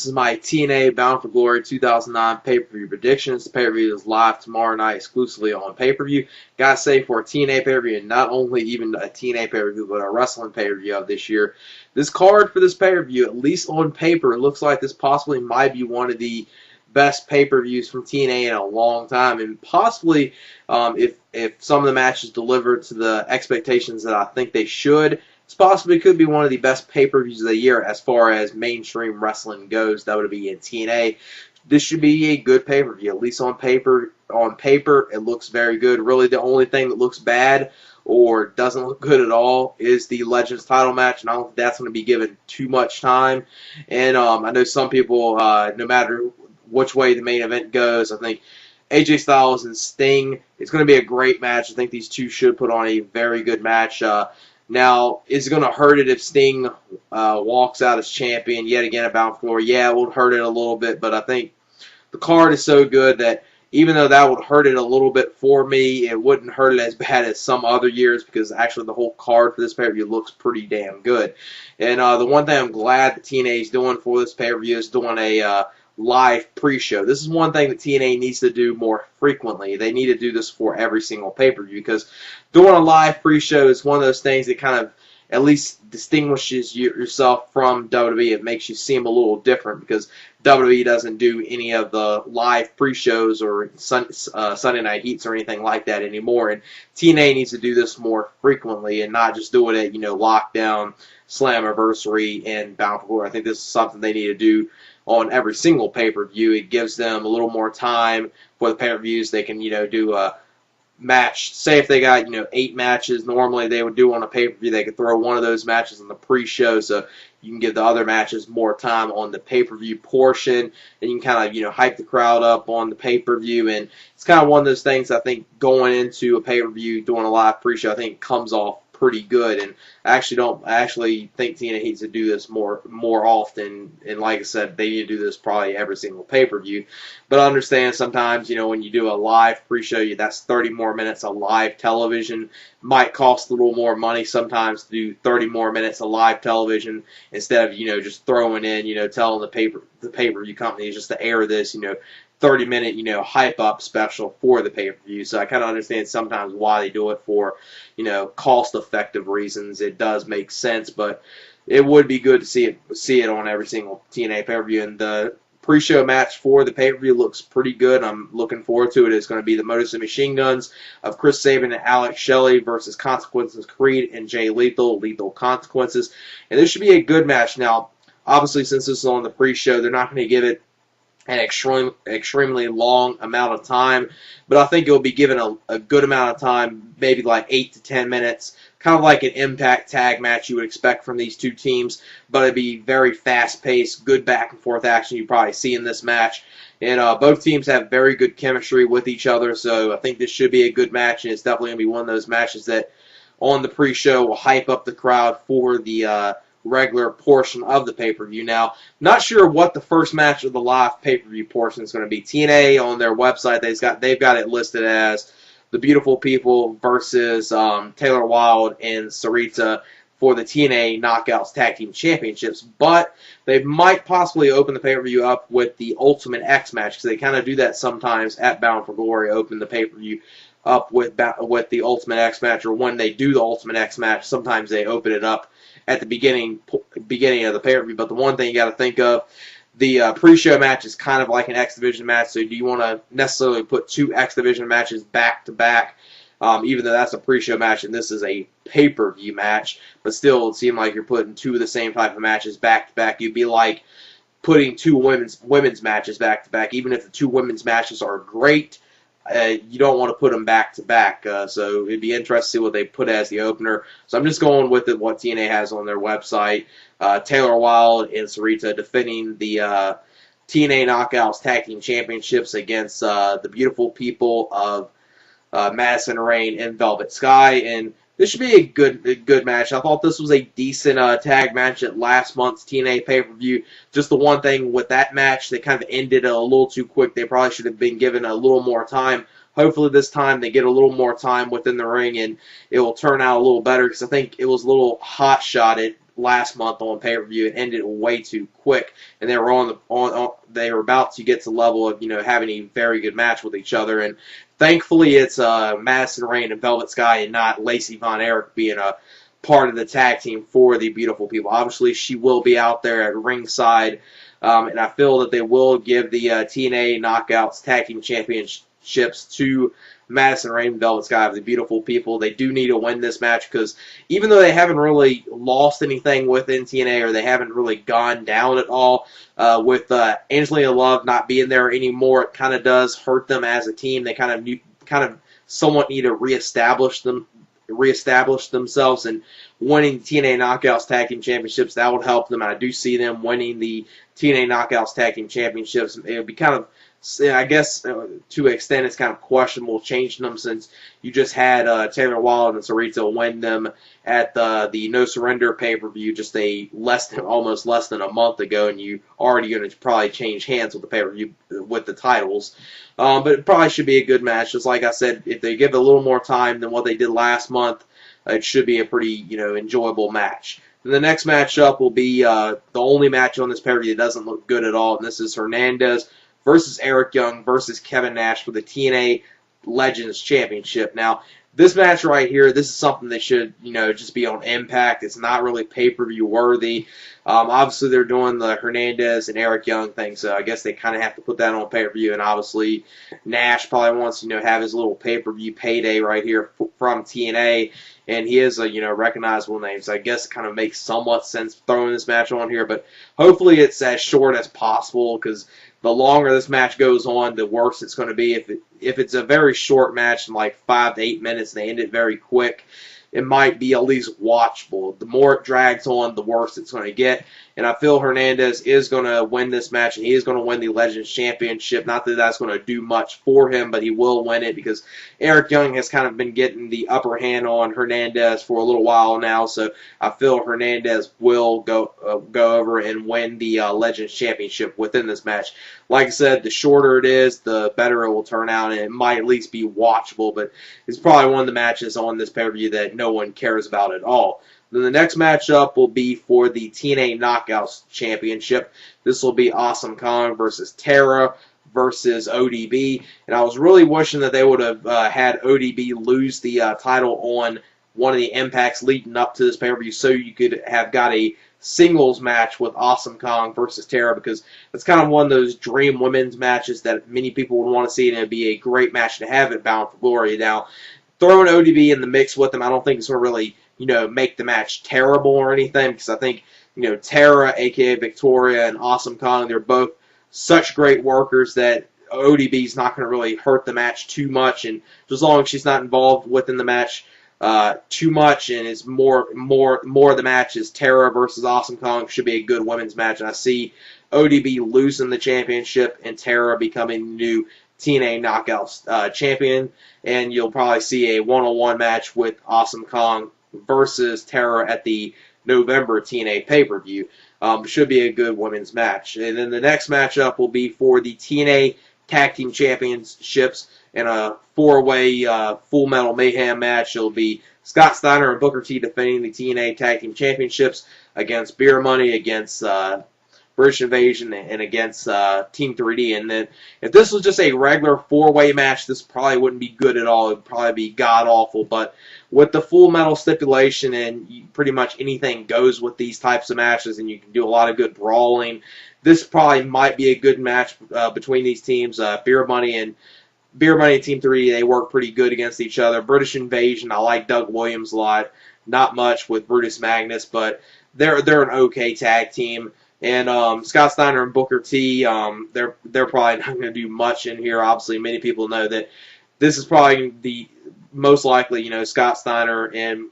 This is my TNA Bound for Glory 2009 pay-per-view predictions. The pay-per-view is live tomorrow night exclusively on pay-per-view. Gotta say, for a TNA pay-per-view, and not only even a TNA pay-per-view, but a wrestling pay-per-view of this year, this card for this pay-per-view, at least on paper, it looks like this possibly might be one of the best pay-per-views from TNA in a long time, and possibly if some of the matches deliver to the expectations that I think they should, this possibly could be one of the best pay-per-views of the year as far as mainstream wrestling goes. That would be in TNA. This should be a good pay-per-view, at least on paper. On paper, it looks very good. Really, the only thing that looks bad or doesn't look good at all is the Legends title match, and I don't think that's going to be given too much time. And I know some people, no matter which way the main event goes, I think AJ Styles and Sting, it's going to be a great match. I think these two should put on a very good match. Now, is it going to hurt it if Sting walks out as champion yet again at Bound for Glory? Yeah, it would hurt it a little bit, but I think the card is so good that even though that would hurt it a little bit for me, it wouldn't hurt it as bad as some other years because actually the whole card for this pay-per-view looks pretty damn good. And the one thing I'm glad that TNA is doing for this pay-per-view is doing a live pre-show. This is one thing that TNA needs to do more frequently. They need to do this for every single pay-per-view because doing a live pre-show is one of those things that kind of at least distinguishes yourself from WWE. It makes you seem a little different because WWE doesn't do any of the live pre-shows or Sunday Night Heats or anything like that anymore. And TNA needs to do this more frequently and not just do it at, Lockdown, Slammiversary, and Bound for Glory. I think this is something they need to do on every single pay-per-view. It gives them a little more time for the pay-per-views. They can, do a match. Say if they got, 8 matches normally they would do on a pay-per-view, they could throw one of those matches on the pre-show so you can give the other matches more time on the pay-per-view portion, and you can kind of, hype the crowd up on the pay-per-view. And it's kind of one of those things I think going into a pay-per-view, doing a live pre-show, I think it comes off pretty good. And I actually think TNA needs to do this more often, and like I said, they need to do this probably every single pay-per-view. But I understand sometimes, when you do a live pre-show, that's 30 more minutes of live television. Might cost a little more money sometimes to do 30 more minutes of live television instead of, just throwing in, telling the pay-per-view companies just to air this, 30-minute, hype-up special for the pay-per-view. So I kind of understand sometimes why they do it for, cost-effective reasons. It does make sense, but it would be good to see it on every single TNA pay-per-view. And the pre-show match for the pay-per-view looks pretty good. I'm looking forward to it. It's going to be the Motor City Machine Guns of Chris Sabin and Alex Shelley versus Consequences Creed and Jay Lethal Consequences. And this should be a good match. Now, obviously, since this is on the pre-show, they're not going to give it an extremely long amount of time, but I think it will be given a good amount of time, maybe like 8 to 10 minutes, kind of like an Impact tag match you would expect from these two teams, but it'd be very fast-paced, good back-and-forth action you probably see in this match. And both teams have very good chemistry with each other, so I think this should be a good match, and it's definitely going to be one of those matches that on the pre-show will hype up the crowd for the regular portion of the pay-per-view. Now, not sure what the first match of the live pay-per-view portion is going to be. TNA on their website, they've got it listed as the Beautiful People versus Taylor Wilde and Sarita for the TNA Knockouts Tag Team Championships, but they might possibly open the pay-per-view up with the Ultimate X match, because they kind of do that sometimes at Bound for Glory, open the pay-per-view up with the Ultimate X match, or when they do the Ultimate X match, sometimes they open it up at the beginning of the pay-per-view. But the one thing you got to think of, the pre-show match is kind of like an X Division match, so do you want to necessarily put 2 X Division matches back-to-back, even though that's a pre-show match and this is a pay-per-view match, but still it would seem like you're putting 2 of the same type of matches back-to-back. You'd be like putting 2 women's matches back-to-back. Even if the 2 women's matches are great, you don't want to put them back-to-back, so it'd be interesting to see what they put as the opener. So I'm just going with what TNA has on their website. Taylor Wilde and Sarita defending the TNA Knockouts Tag Team Championships against the Beautiful People of Madison Rain and Velvet Sky. And this should be a good match. I thought this was a decent tag match at last month's TNA pay-per-view. Just the one thing with that match, they kind of ended a little too quick. They probably should have been given a little more time. Hopefully this time they get a little more time within the ring and it will turn out a little better, because I think it was a little hot-shotted last month on pay-per-view. It ended way too quick, and they were they were about to get to the level of having a very good match with each other. And thankfully, it's Madison Rayne and Velvet Sky, and not Lacey Von Erich being a part of the tag team for the beautiful people. Obviously, she will be out there at ringside, and I feel that they will give the TNA Knockouts Tag Team Championships to Madison Rayne and Velvet Sky of the beautiful people. They do need to win this match because even though they haven't really lost anything within TNA, or they haven't really gone down at all, with Angelina Love not being there anymore, it kind of does hurt them as a team. They kind of somewhat need to reestablish themselves, and winning TNA Knockouts Tag Team Championships, that would help them. And I do see them winning the TNA Knockouts Tag Team Championships. It would be kind of, I guess, to an extent, it's kind of questionable changing them, since you just had Taylor Wilde and Sarita win them at the No Surrender pay-per-view just almost less than a month ago, and you already going to probably change hands with the pay-per-view with the titles. But it probably should be a good match. Just like I said, if they give it a little more time than what they did last month, it should be a pretty enjoyable match. And the next matchup will be the only match on this pay-per-view that doesn't look good at all, and this is Hernandez versus Eric Young versus Kevin Nash for the TNA Legends Championship. Now, this match right here, this is something that should, just be on Impact. It's not really pay-per-view worthy. Obviously, they're doing the Hernandez and Eric Young thing, so I guess they kind of have to put that on pay-per-view. And obviously, Nash probably wants to, have his little pay-per-view payday right here from TNA. And he is a, recognizable name, so I guess it kind of makes somewhat sense throwing this match on here. But hopefully it's as short as possible, because the longer this match goes on, the worse it's going to be. If it's a very short match, like 5 to 8 minutes, and they end it very quick, it might be at least watchable. The more it drags on, the worse it's going to get. And I feel Hernandez is going to win this match, and he is going to win the Legends Championship. Not that that's going to do much for him, but he will win it, because Eric Young has kind of been getting the upper hand on Hernandez for a little while now. So I feel Hernandez will go over and win the Legends Championship within this match. Like I said, the shorter it is, the better it will turn out, and it might at least be watchable. But it's probably one of the matches on this pay-per-view that no one cares about at all. Then the next matchup will be for the TNA Knockouts Championship. This will be Awesome Kong versus Tara versus ODB. And I was really wishing that they would have had ODB lose the title on one of the Impacts leading up to this pay-per-view, so you could have got a singles match with Awesome Kong versus Tara, because it's kind of one of those dream women's matches that many people would want to see, and it would be a great match to have at Bound for Glory. Now, throwing ODB in the mix with them, I don't think it's going to really make the match terrible or anything, because I think, Tara, a.k.a. Victoria, and Awesome Kong, they're both such great workers that ODB's not going to really hurt the match too much, and just as long as she's not involved within the match too much, and it's more of the match is Tara versus Awesome Kong, should be a good women's match, and I see ODB losing the championship and Tara becoming the new TNA Knockouts champion, and you'll probably see a one-on-one match with Awesome Kong versus Tara at the November TNA pay-per-view. Should be a good women's match. And then the next matchup will be for the TNA Tag Team Championships in a four-way Full Metal Mayhem match. It'll be Scott Steiner and Booker T defending the TNA Tag Team Championships against Beer Money, against British Invasion, and against Team 3D. And then if this was just a regular four-way match, this probably wouldn't be good at all. It would probably be god-awful. But with the Full Metal stipulation, and pretty much anything goes with these types of matches, and you can do a lot of good brawling, this probably might be a good match between these teams. Beer Money and Team 3, they work pretty good against each other. British Invasion, I like Doug Williams a lot. Not much with Brutus Magnus, but they're an okay tag team. And Scott Steiner and Booker T, they're probably not going to do much in here. Obviously, many people know that this is probably the most likely, Scott Steiner and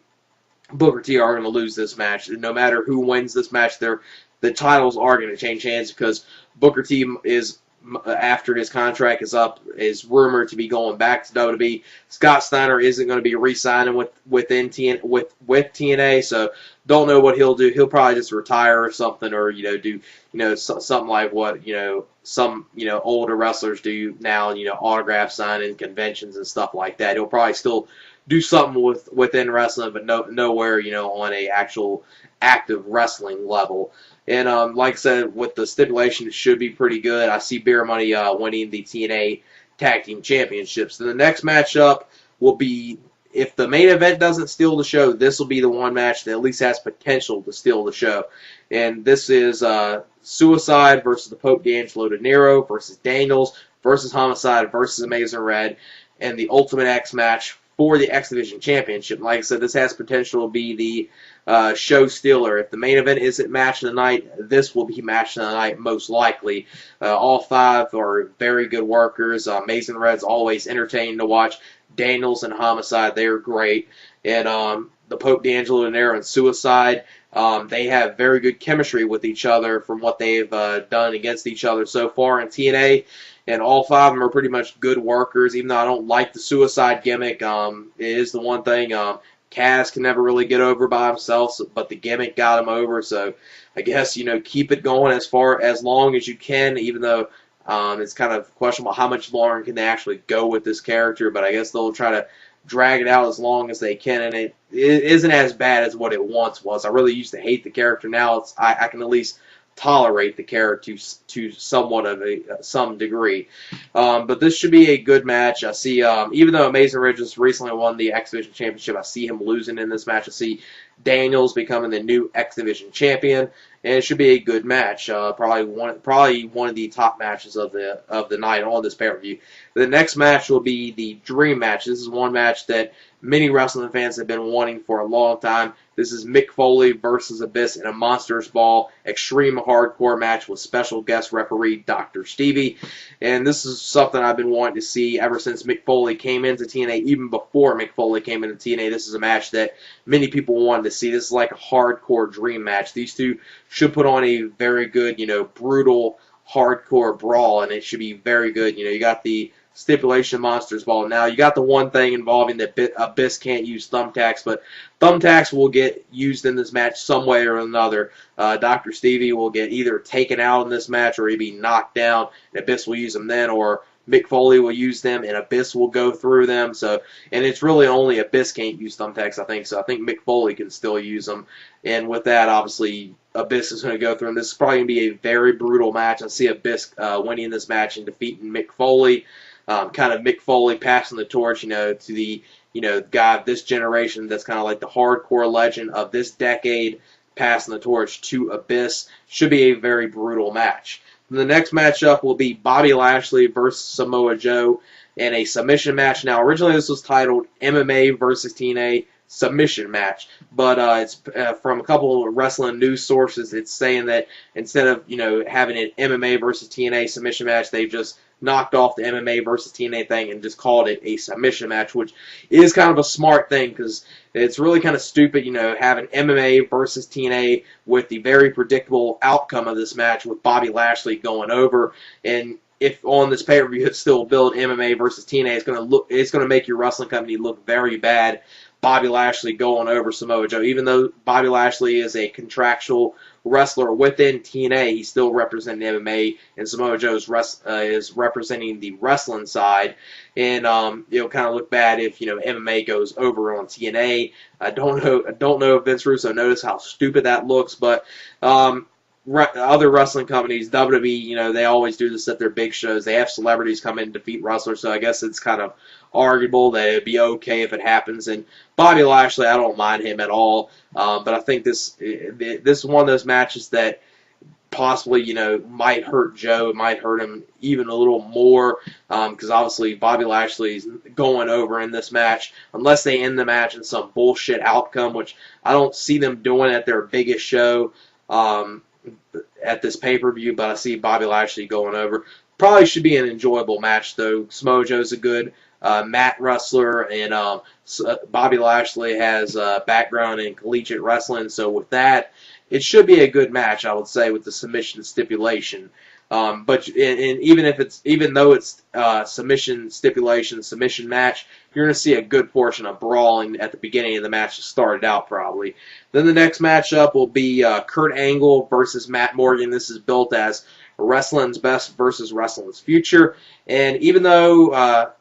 Booker T are going to lose this match. No matter who wins this match, the titles are going to change hands, because Booker T is, after his contract is up, is rumored to be going back to WWE. Scott Steiner isn't going to be re-signing with TNA, so don't know what he'll do. He'll probably just retire or something, or do something like what some older wrestlers do now, autograph signing, conventions and stuff like that. He'll probably still do something within wrestling, but nowhere, you know, on a actual active wrestling level. And like I said, with the stipulation, it should be pretty good. I see Beer Money winning the TNA Tag Team Championships. Then the next matchup will be, if the main event doesn't steal the show, this will be the one match that at least has potential to steal the show. And this is Suicide versus the Pope D'Angelo De Niro versus Daniels versus Homicide versus Amazing Red, and the Ultimate X match for the X Division Championship. Like I said, this has potential to be the show stealer. If the main event isn't match of the night, this will be match of the night most likely. All five are very good workers. Amazing Red's always entertaining to watch. Daniels and Homicide, they're great. And the Pope D'Angelo De Niro and Suicide, they have very good chemistry with each other from what they've done against each other so far in TNA. And all five of them are pretty much good workers, even though I don't like the Suicide gimmick. It is the one thing. Kaz can never really get over by himself, but the gimmick got him over. So I guess, you know, keep it going as long as you can, even though it's kind of questionable how much longer can they actually go with this character. But I guess they'll try to drag it out as long as they can, and it isn't as bad as what it once was. I really used to hate the character. Now I can at least tolerate the character to somewhat of some degree. But this should be a good match. I see, even though Amazing Red just recently won the X Division Championship, I see him losing in this match. I see Daniels becoming the new X Division champion, and it should be a good match. Probably one of the top matches of the night on this pay-per-view. The next match will be the Dream match. This is one match that many wrestling fans have been wanting for a long time. This is Mick Foley versus Abyss in a Monsters Ball Extreme Hardcore match with special guest referee Dr. Stevie. And this is something I've been wanting to see ever since Mick Foley came into TNA. Even before Mick Foley came into TNA, this is a match that many people wanted to see. This is like a hardcore dream match. These two should put on a very good, you know, brutal, hardcore brawl, and it should be very good. You know, you got the stipulation Monsters Ball. Now, you got the one thing involving that Abyss can't use thumbtacks, but thumbtacks will get used in this match some way or another. Dr. Stevie will get either taken out in this match or he'll be knocked down, and Abyss will use them then, or Mick Foley will use them, and Abyss will go through them. So, and it's really only Abyss can't use thumbtacks, I think. So I think Mick Foley can still use them. And with that, obviously, Abyss is going to go through them. This is probably going to be a very brutal match. I see Abyss winning this match and defeating Mick Foley. Kind of Mick Foley passing the torch, you know, to the, you know, guy of this generation that's kind of like the hardcore legend of this decade, passing the torch to Abyss. Should be a very brutal match. The next matchup will be Bobby Lashley versus Samoa Joe in a submission match. Now, originally this was titled MMA versus TNA submission match, but it's from a couple of wrestling news sources. It's saying that instead of, you know, having an MMA versus TNA submission match, they've just knocked off the MMA versus TNA thing and just called it a submission match, which is kind of a smart thing because it's really kind of stupid, you know, having MMA versus TNA with the very predictable outcome of this match with Bobby Lashley going over. And if on this pay-per-view it's still billed MMA versus TNA, it's going to make your wrestling company look very bad. Bobby Lashley going over Samoa Joe. Even though Bobby Lashley is a contractual wrestler within TNA, he's still representing MMA, and Samoa Joe is representing the wrestling side. And it'll kind of look bad if, you know, MMA goes over on TNA. I don't know if Vince Russo noticed how stupid that looks, but other wrestling companies, WWE, you know, they always do this at their big shows. They have celebrities come in and defeat wrestlers, so I guess it's kind of arguable that it'd be okay if it happens. And Bobby Lashley, I don't mind him at all, but I think this is one of those matches that possibly, you know, might hurt Joe. It might hurt him even a little more because obviously Bobby Lashley's going over in this match unless they end the match in some bullshit outcome, which I don't see them doing at their biggest show at this pay-per-view, but I see Bobby Lashley going over. Probably should be an enjoyable match, though. Samoa Joe's a good mat wrestler, and Bobby Lashley has a background in collegiate wrestling, so with that, it should be a good match, I would say, with the submission stipulation. But even though it's submission stipulation, submission match, you're going to see a good portion of brawling at the beginning of the match to start it out, probably. Then the next matchup will be Kurt Angle versus Matt Morgan. This is built as Wrestling's Best versus Wrestling's Future. And even though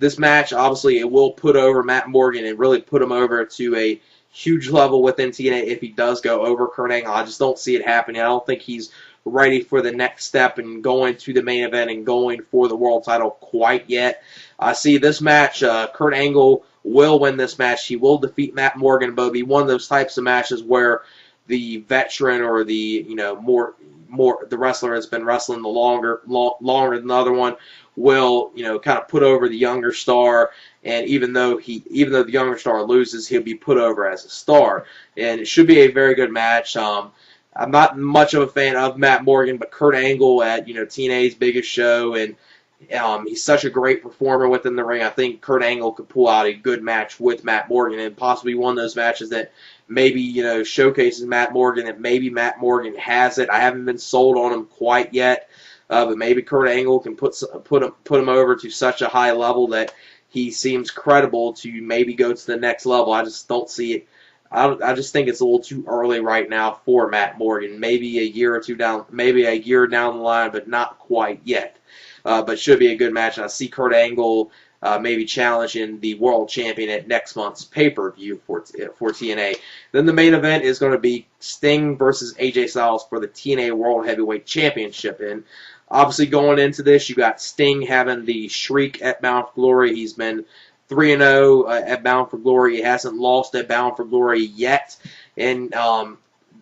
this match, obviously, it will put over Matt Morgan and really put him over to a huge level within TNA if he does go over Kurt Angle. I just don't see it happening. I don't think he's ready for the next step and going to the main event and going for the world title quite yet. I see this match, Kurt Angle will win this match. He will defeat Matt Morgan, but it'll be one of those types of matches where the veteran or the more the wrestler has been wrestling the longer than the other one will kind of put over the younger star, and even though the younger star loses, he'll be put over as a star, and it should be a very good match. I'm not much of a fan of Matt Morgan, but Kurt Angle at TNA's biggest show, and he's such a great performer within the ring. I think Kurt Angle could pull out a good match with Matt Morgan, and possibly one of those matches that maybe showcases Matt Morgan, that maybe Matt Morgan has it. I haven't been sold on him quite yet, but maybe Kurt Angle can put him over to such a high level that he seems credible to maybe go to the next level. I just don't see it. I just think it's a little too early right now for Matt Morgan. Maybe a year or two down, maybe a year down the line, but not quite yet. But should be a good match. And I see Kurt Angle maybe challenging the world champion at next month's pay-per-view for TNA. Then the main event is going to be Sting versus AJ Styles for the TNA World Heavyweight Championship. And obviously going into this, you got Sting having the streak at Bound for Glory. He's been 3-0 at Bound for Glory. He hasn't lost at Bound for Glory yet. And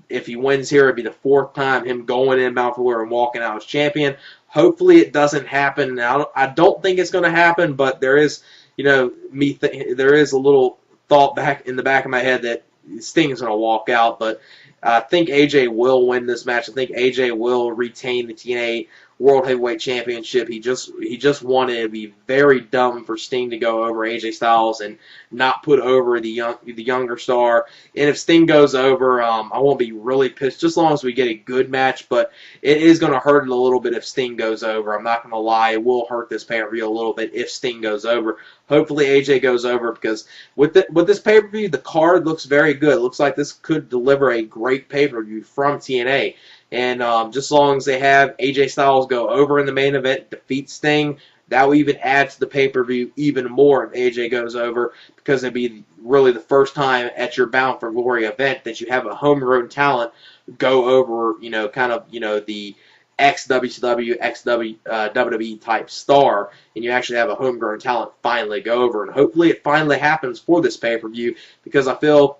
if he wins here, it'd be the fourth time him going in Bound for Glory and walking out as champion. Hopefully it doesn't happen. Now, I don't think it's going to happen, but there is, there is a little thought back in the back of my head that Sting's going to walk out. But I think AJ will win this match. I think AJ will retain the TNA World Heavyweight Championship. He just won it. It'd be very dumb for Sting to go over AJ Styles and not put over the younger star. And if Sting goes over, I won't be really pissed, just as long as we get a good match. But it is going to hurt it a little bit if Sting goes over. I'm not going to lie. It will hurt this pay-per-view a little bit if Sting goes over. Hopefully AJ goes over, because with this pay-per-view, the card looks very good. It looks like this could deliver a great pay-per-view from TNA. And just as long as they have AJ Styles go over in the main event, defeat Sting, that will even add to the pay-per-view even more if AJ goes over, because it'd be really the first time at your Bound for Glory event that you have a homegrown talent go over, the ex-WCW, ex-WWE type star, and you actually have a homegrown talent finally go over. And hopefully it finally happens for this pay-per-view, because I feel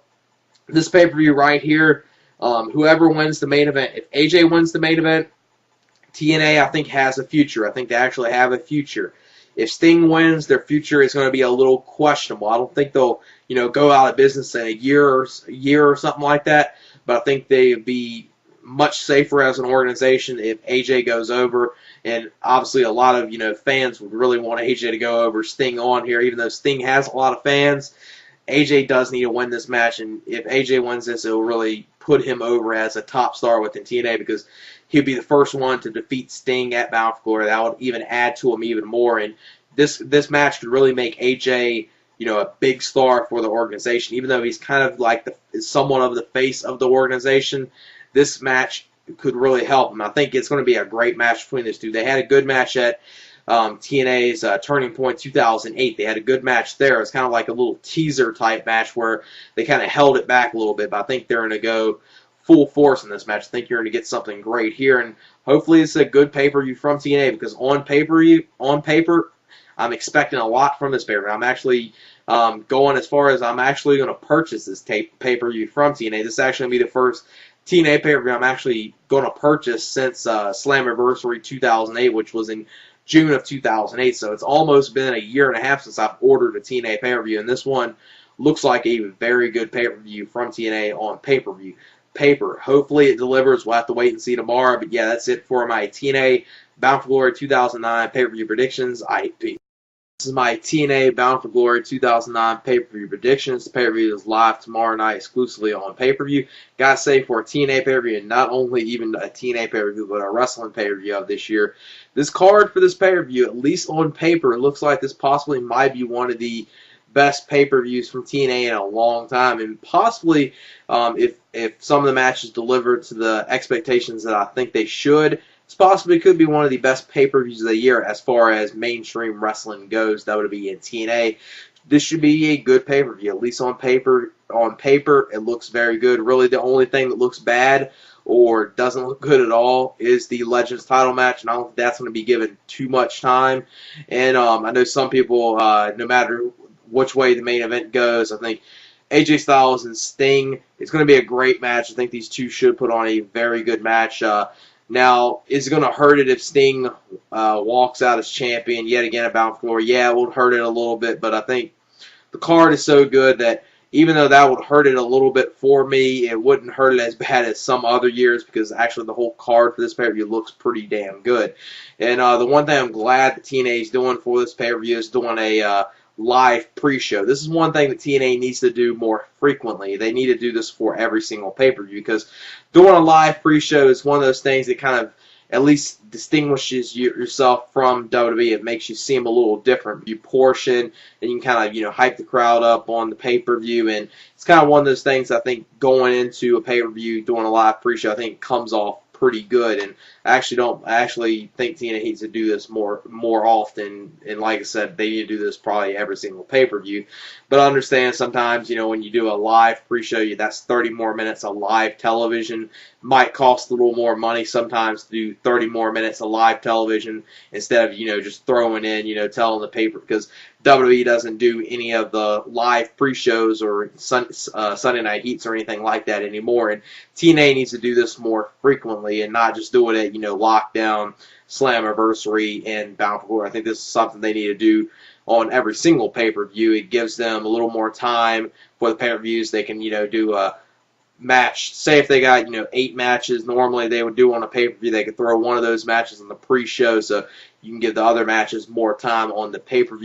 this pay-per-view right here, whoever wins the main event, if AJ wins the main event, TNA, I think, has a future. I think they actually have a future. If Sting wins, their future is going to be a little questionable. I don't think they'll, go out of business in a year or something like that. But I think they'd be much safer as an organization if AJ goes over. And obviously, a lot of fans would really want AJ to go over Sting on here, even though Sting has a lot of fans. AJ does need to win this match, and if AJ wins this, it will really put him over as a top star within TNA, because he'll be the first one to defeat Sting at Bound for Glory. That would even add to him even more, and this match could really make AJ, a big star for the organization. Even though he's kind of like somewhat of the face of the organization, this match could really help him. I think it's going to be a great match between these two. They had a good match at TNA's Turning Point 2008. They had a good match there. It's kind of like a little teaser type match where they kind of held it back a little bit, but I think they're going to go full force in this match. I think you're going to get something great here, and hopefully it's a good pay-per-view from TNA, because on paper, I'm expecting a lot from this pay-per-view. I'm actually going as far as I'm actually going to purchase this pay-per-view from TNA. This is actually going to be the first TNA pay-per-view I'm actually going to purchase since Slammiversary 2008, which was in June of 2008, so it's almost been a year and a half since I've ordered a TNA pay-per-view, and this one looks like a very good pay-per-view from TNA on pay-per-view. Hopefully it delivers. We'll have to wait and see tomorrow, but yeah, that's it for my TNA Bound for Glory 2009 pay-per-view predictions. This is my TNA Bound for Glory 2009 pay-per-view predictions. The pay-per-view is live tomorrow night exclusively on pay-per-view. Gotta say, for a TNA pay-per-view, not only even a TNA pay-per-view, but a wrestling pay-per-view of this year, this card for this pay-per-view, at least on paper, it looks like this possibly might be one of the best pay-per-views from TNA in a long time, and possibly if some of the matches deliver to the expectations that I think they should, this possibly could be one of the best pay-per-views of the year as far as mainstream wrestling goes. That would be in TNA. This should be a good pay-per-view, at least on paper. On paper, it looks very good. Really, the only thing that looks bad or doesn't look good at all is the Legends title match, and I don't think that's going to be given too much time. And I know some people, no matter which way the main event goes, I think AJ Styles and Sting, it's going to be a great match. I think these two should put on a very good match. Now, is it going to hurt it if Sting walks out as champion yet again at Bound for Glory? Yeah, it will hurt it a little bit, but I think the card is so good that even though that would hurt it a little bit for me, it wouldn't hurt it as bad as some other years because actually the whole card for this pay-per-view looks pretty damn good. And the one thing I'm glad that TNA is doing for this pay-per-view is doing a live pre-show. This is one thing that TNA needs to do more frequently. They need to do this for every single pay-per-view because doing a live pre-show is one of those things that kind of at least distinguishes yourself from WWE. It makes you seem a little different. You portion and you can kind of, hype the crowd up on the pay-per-view, and it's kind of one of those things I think going into a pay-per-view, doing a live pre-show, I think it comes off pretty good, and I actually think TNA needs to do this more often, and like I said, they need to do this probably every single pay-per-view. But I understand sometimes, when you do a live pre-show, that's 30 more minutes of live television. Might cost a little more money sometimes to do 30 more minutes of live television instead of, just throwing in, telling the paper, because WWE doesn't do any of the live pre-shows or Sunday Night Heats or anything like that anymore, and TNA needs to do this more frequently and not just do it at, Lockdown, Slammiversary, and Bound for Glory. I think this is something they need to do on every single pay-per-view. It gives them a little more time for the pay-per-views. They can, do a match. Say if they got, 8 matches normally they would do on a pay-per-view, they could throw one of those matches on the pre-show so you can give the other matches more time on the pay-per-view.